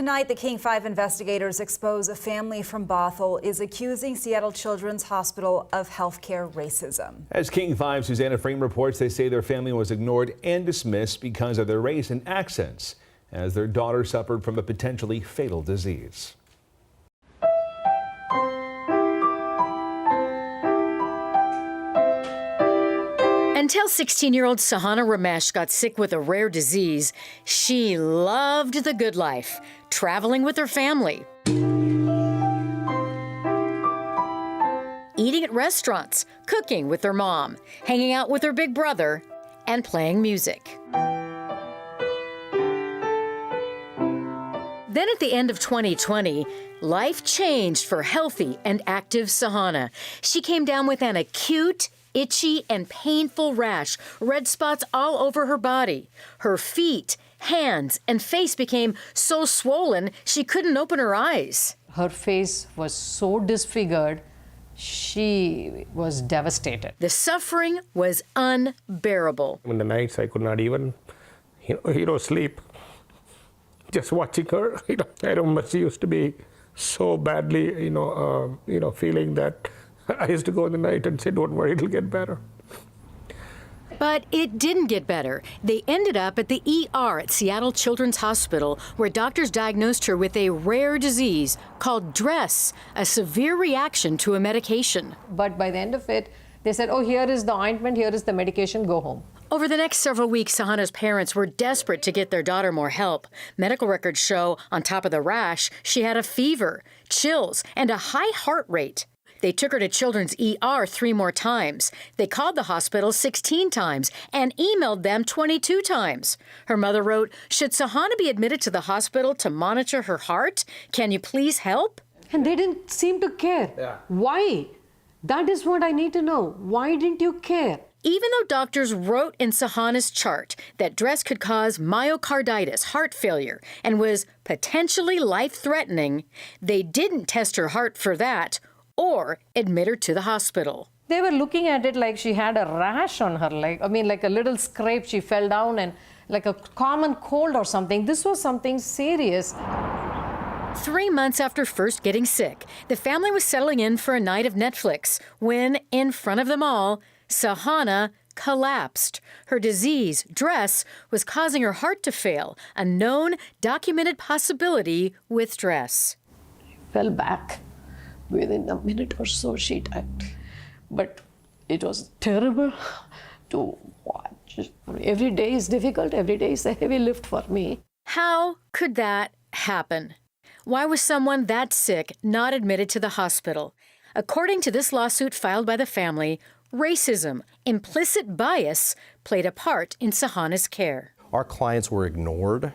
Tonight, the King 5 investigators expose a family from Bothell is accusing Seattle Children's Hospital of healthcare racism. As King 5's Susanna Frame reports, they say their family was ignored and dismissed because of their race and accents, as their daughter suffered from a potentially fatal disease. Until 16-year-old Sahana Ramesh got sick with a rare disease, she loved the good life, traveling with her family, eating at restaurants, cooking with her mom, hanging out with her big brother, and playing music. Then at the end of 2020, life changed for healthy and active Sahana. She came down with an acute, itchy and painful rash, red spots all over her body. Her feet, hands, and face became so swollen she couldn't open her eyes. Her face was so disfigured, she was devastated. The suffering was unbearable. In the nights, I could not even, sleep. Just watching her, I remember she used to be so badly, feeling that I used to go in the night and say, don't worry, it'll get better. But it didn't get better. They ended up at the ER at Seattle Children's Hospital, where doctors diagnosed her with a rare disease called DRESS, a severe reaction to a medication. But by the end of it, they said, oh, here is the ointment, here is the medication, go home. Over the next several weeks, Sahana's parents were desperate to get their daughter more help. Medical records show, on top of the rash, she had a fever, chills, and a high heart rate. They took her to Children's ER 3 more times. They called the hospital 16 times and emailed them 22 times. Her mother wrote, should Sahana be admitted to the hospital to monitor her heart? Can you please help? And they didn't seem to care. Yeah. Why? That is what I need to know. Why didn't you care? Even though doctors wrote in Sahana's chart that DRESS could cause myocarditis, heart failure, and was potentially life-threatening, they didn't test her heart for that or admit her to the hospital. They were looking at it like she had a rash on her leg. Like a little scrape, she fell down, and like a common cold or something. This was something serious. 3 months after first getting sick, the family was settling in for a night of Netflix when, in front of them all, Sahana collapsed. Her disease, DRESS, was causing her heart to fail, a known, documented possibility with DRESS. She fell back. Within a minute or so, she died. But it was terrible to watch. Every day is difficult. Every day is a heavy lift for me. How could that happen? Why was someone that sick not admitted to the hospital? According to this lawsuit filed by the family, racism, implicit bias, played a part in Sahana's care. Our clients were ignored.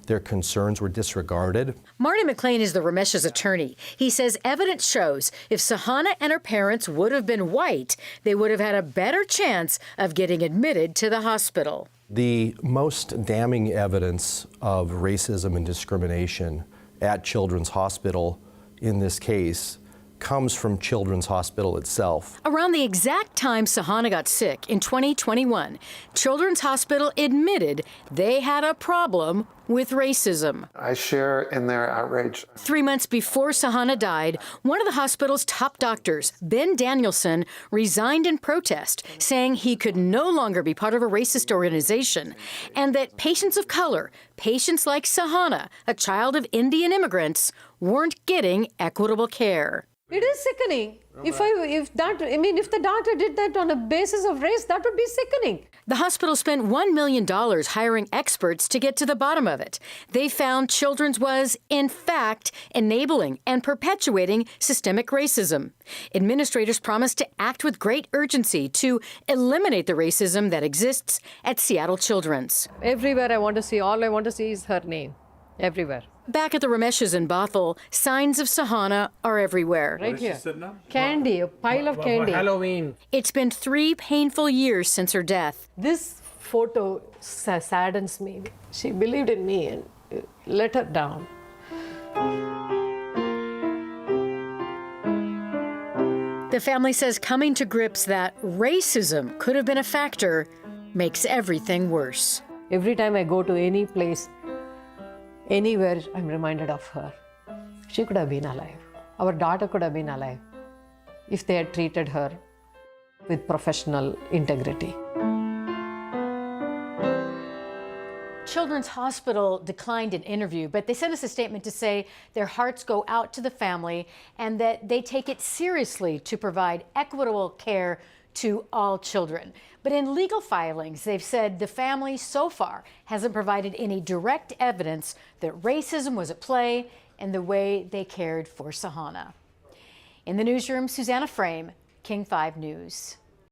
Their concerns were disregarded. Marty McLean is the Ramesh's attorney. He says evidence shows if Sahana and her parents would have been white, they would have had a better chance of getting admitted to the hospital. The most damning evidence of racism and discrimination at Children's Hospital in this case comes from Children's Hospital itself. Around the exact time Sahana got sick in 2021, Children's Hospital admitted they had a problem with racism. I share in their outrage. 3 months before Sahana died, one of the hospital's top doctors, Ben Danielson, resigned in protest, saying he could no longer be part of a racist organization, and that patients of color, patients like Sahana, a child of Indian immigrants, weren't getting equitable care. It is sickening. If the doctor did that on a basis of race, that would be sickening. The hospital spent $1 million hiring experts to get to the bottom of it. They found Children's was, in fact, enabling and perpetuating systemic racism. Administrators promised to act with great urgency to eliminate the racism that exists at Seattle Children's. Everywhere I want to see, all I want to see is her name. Everywhere. Back at the Ramesh's in Bothell, signs of Sahana are everywhere. Right here. Candy, a pile of candy. Halloween. It's been 3 painful years since her death. This photo saddens me. She believed in me and let her down. The family says coming to grips that racism could have been a factor makes everything worse. Every time I go to any place, Anywhere I'm reminded of her. She could have been alive. Our daughter could have been alive if they had treated her with professional integrity. Children's Hospital declined an interview, but they sent us a statement to say their hearts go out to the family and that they take it seriously to provide equitable care to all children. But in legal filings, they've said the family so far hasn't provided any direct evidence that racism was at play in the way they cared for Sahana. In the newsroom, Susanna Frame, King 5 News.